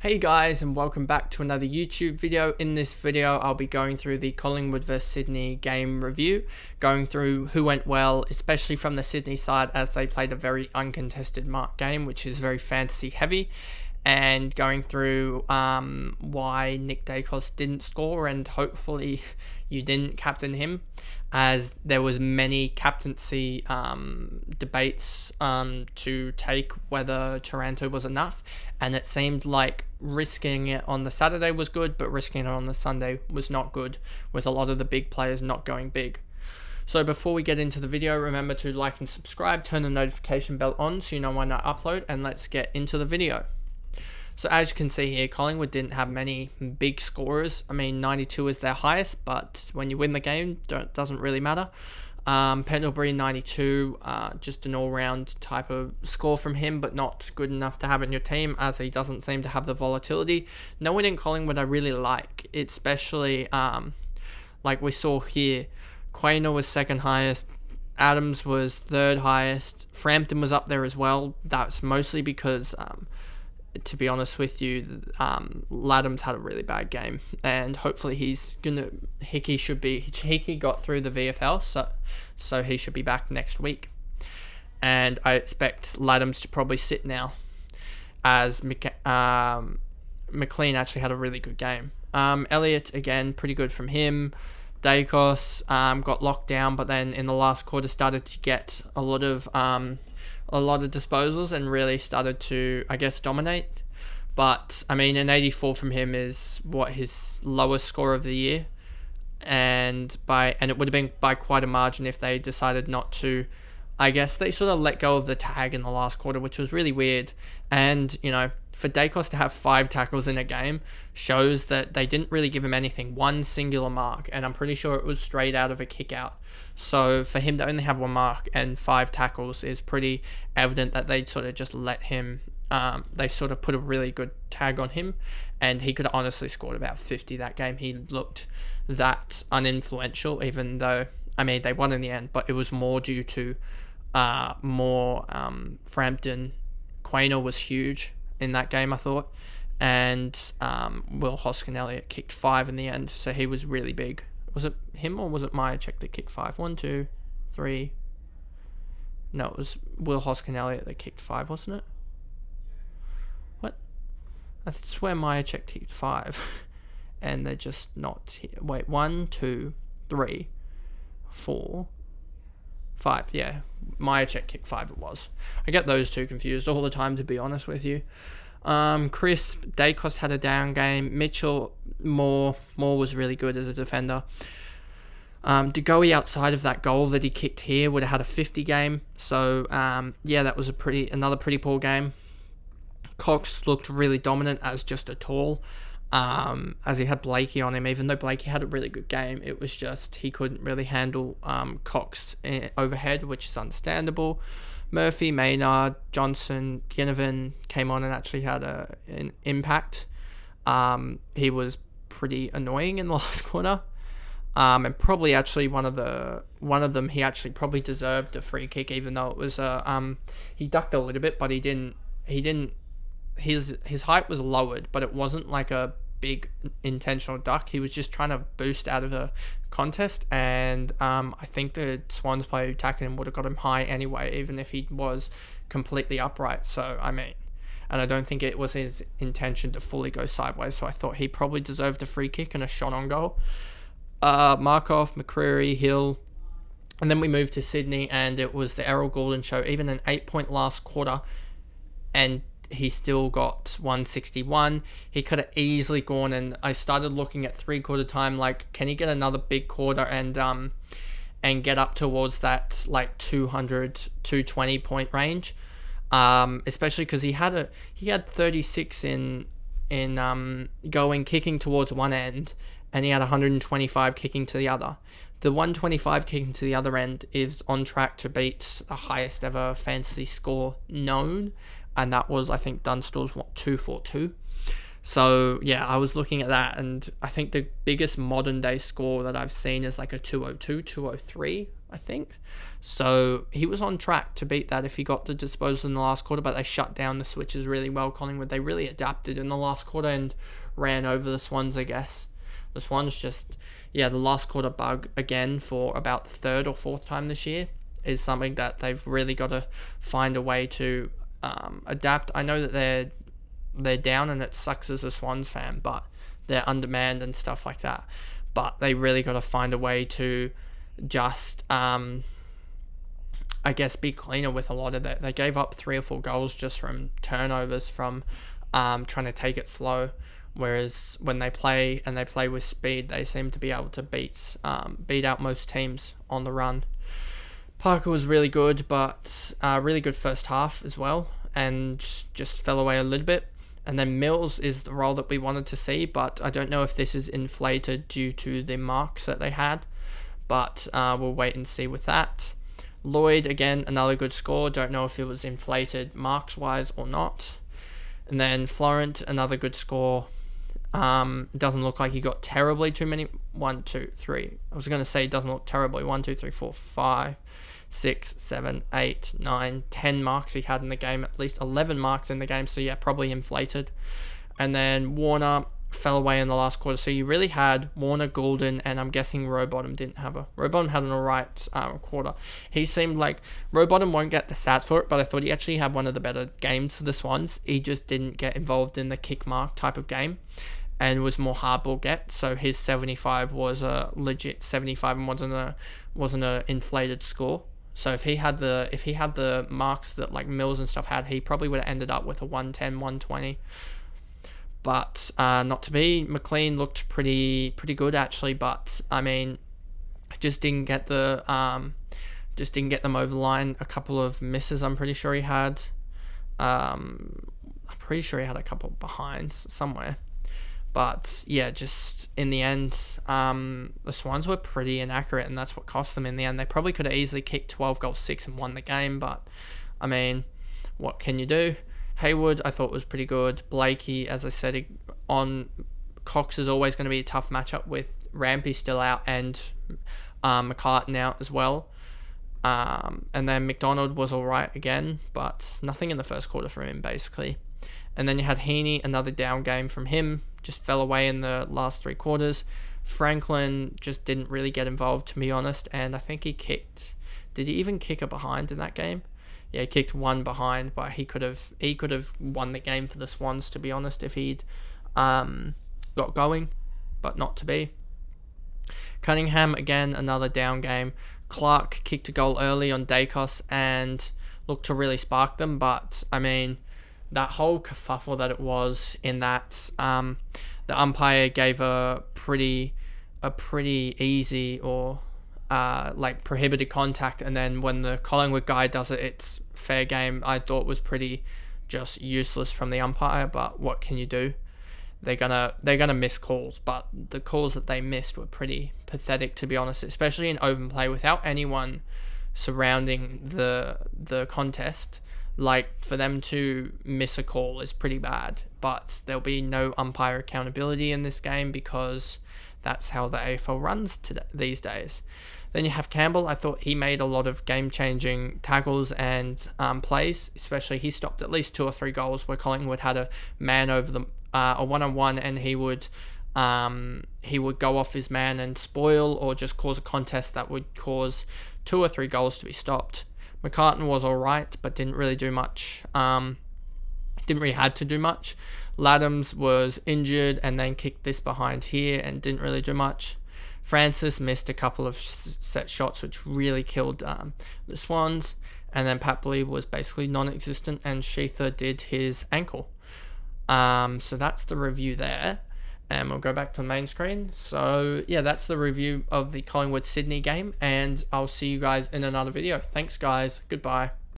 Hey guys, and welcome back to another YouTube video. In this video I'll be going through the Collingwood vs Sydney game review, going through who went well, especially from the Sydney side as they played a very uncontested mark game which is very fantasy heavy, and going through why Nick DAICOS didn't score, and hopefully you didn't captain him, as there was many captaincy debates to take whether Taranto was enough, and it seemed like risking it on the Saturday was good, but risking it on the Sunday was not good, with a lot of the big players not going big. So before we get into the video, remember to like and subscribe, turn the notification bell on so you know when I upload, and let's get into the video. So as you can see here, Collingwood didn't have many big scorers. I mean, 92 is their highest, but when you win the game, it doesn't really matter. Pendlebury 92, just an all-round type of score from him, but not good enough to have in your team, as he doesn't seem to have the volatility. No one in Collingwood I really like, especially like we saw here. Quaynor was second highest, Adams was third highest, Frampton was up there as well. That's mostly because to be honest with you, Ladham's had a really bad game, and hopefully Hickey got through the VFL, so he should be back next week, and I expect Ladham's to probably sit now, as McLean actually had a really good game. Elliott again, pretty good from him. DAICOS got locked down, but then in the last quarter started to get a lot of disposals and really started to, I guess, dominate. But I mean, an 84 from him is what his lowest score of the year, and it would have been by quite a margin if they decided not to. I guess they sort of let go of the tag in the last quarter, which was really weird. And you know, for DAICOS to have 5 tackles in a game shows that they didn't really give him anything, one singular mark, and I'm pretty sure it was straight out of a kick out. So for him to only have 1 mark and 5 tackles is pretty evident that they sort of just let him, they sort of put a really good tag on him, and he could have honestly scored about 50 that game. He looked that uninfluential, even though, I mean, they won in the end, but it was more due to Frampton. Quaynor was huge in that game, I thought, and Will Hoskin-Elliott kicked 5 in the end, so he was really big. Was it him or was it Myercheck that kicked 5? 1, 2, 3. No, it was Will Hoskin-Elliott that kicked 5, wasn't it? What? I swear Myercheck kicked 5, and they're just not here. Wait, 1, 2, 3, 4, 5. Yeah, Myercheck kicked 5. It was. I get those two confused all the time, to be honest with you. Crisp, DAICOS had a down game. Mitchell, Moore was really good as a defender. DeGoey, outside of that goal that he kicked here, would have had a 50 game. So yeah, that was another pretty poor game. Cox looked really dominant as just a tall, as he had Blakey on him. Even though Blakey had a really good game, it was just he couldn't really handle Cox overhead, which is understandable. Murphy, Maynard, Johnson, Ginnivan came on and actually had an impact. He was pretty annoying in the last quarter, and probably actually one of them he actually probably deserved a free kick, even though it was he ducked a little bit, but he didn't. His height was lowered, but it wasn't like a big intentional duck. He was just trying to boost out of a contest, and I think the Swans player who tackled him would have got him high anyway, even if he was completely upright. So I mean, and I don't think it was his intention to fully go sideways, so I thought he probably deserved a free kick and a shot on goal. Markov, McCreary, Hill, and then we moved to Sydney, and it was the Errol Goulden show. Even an 8-point last quarter, and he still got 161. He could have easily gone, and I started looking at 3/4 time, like, can he get another big quarter and get up towards that like 200, 220 point range, especially because he had 36 in going kicking towards one end, and he had 125 kicking to the other. The 125 kicking to the other end is on track to beat the highest ever fantasy score known, and that was, I think, Dunstall's 242. So yeah, I was looking at that, and I think the biggest modern day score that I've seen is like a 202, 203. I think. So he was on track to beat that if he got the disposal in the last quarter, but they shut down the switches really well, Collingwood. They really adapted in the last quarter and ran over the Swans, I guess. The Swans just, the last quarter bug again for about the third or fourth time this year is something that they've really got to find a way to adapt. I know that they're down and it sucks as a Swans fan, but they're undermanned and stuff like that. But they really got to find a way to just, I guess, be cleaner with a lot of that. They gave up 3 or 4 goals just from turnovers, from trying to take it slow. Whereas when they play with speed, they seem to be able to beat out most teams on the run. Parker was really good, but really good first half as well, and just fell away a little bit. And then Mills is the role that we wanted to see, but I don't know if this is inflated due to the marks that they had. But we'll wait and see with that. Lloyd, again, another good score. Don't know if it was inflated marks-wise or not. And then Florent, another good score. Doesn't look like he got terribly too many. 1, 2, 3. I was going to say doesn't look terribly. 1, 2, 3, 4, 5, 6, 7, 8, 9, 10 marks he had in the game. At least 11 marks in the game. So yeah, probably inflated. And then Warner fell away in the last quarter. So you really had Warner, Goulden, and I'm guessing Rowbottom didn't have a... Rowbottom had an alright quarter. He seemed like... Rowbottom won't get the stats for it, but I thought he actually had one of the better games for the Swans. He just didn't get involved in the kick mark type of game and was more hardball get. So his 75 was a legit 75 and wasn't a inflated score. So if he had the marks that like Mills and stuff had, he probably would have ended up with a 110, 120. But not to be. McLean looked pretty good actually, but I mean, just didn't get them over the line. A couple of misses, I'm pretty sure he had. I'm pretty sure he had a couple behinds somewhere. But yeah, just in the end, the Swans were pretty inaccurate, and that's what cost them in the end. They probably could have easily kicked 12 goals 6 and won the game, but I mean, what can you do? Haywood, I thought was pretty good. Blakey, as I said, on Cox is always going to be a tough matchup with Rampy still out and McCartan out as well. And then McDonald was alright again, but nothing in the first quarter from him, basically. And then you had Heaney, another down game from him, just fell away in the last 3 quarters. Franklin just didn't really get involved, to be honest, and I think he kicked... Did he even kick a behind in that game? Yeah, he kicked 1 behind, but he could have won the game for the Swans, to be honest, if he'd got going, but not to be. Cunningham, again, another down game. Clark kicked a goal early on DAICOS and looked to really spark them, but, I mean, that whole kerfuffle that it was in that, the umpire gave a pretty easy or... like prohibited contact, and then when the Collingwood guy does it, it's fair game. I thought was pretty just useless from the umpire, but what can you do? They're gonna miss calls, but the calls that they missed were pretty pathetic, to be honest, especially in open play without anyone surrounding the contest. Like, for them to miss a call is pretty bad, but there'll be no umpire accountability in this game because that's how the AFL runs these days. Then you have Campbell. I thought he made a lot of game-changing tackles and plays. Especially, he stopped at least 2 or 3 goals where Collingwood had a man over them, a one-on-one, and he would go off his man and spoil or just cause a contest that would cause 2 or 3 goals to be stopped. McCartan was all right, but didn't really do much. Didn't really had to do much. Laddams was injured and then kicked this behind here and didn't really do much. Francis missed a couple of set shots, which really killed the Swans. And then Papley was basically non-existent, and Sheether did his ankle. So that's the review there. And we'll go back to the main screen. So yeah, that's the review of the Collingwood-Sydney game, and I'll see you guys in another video. Thanks, guys. Goodbye.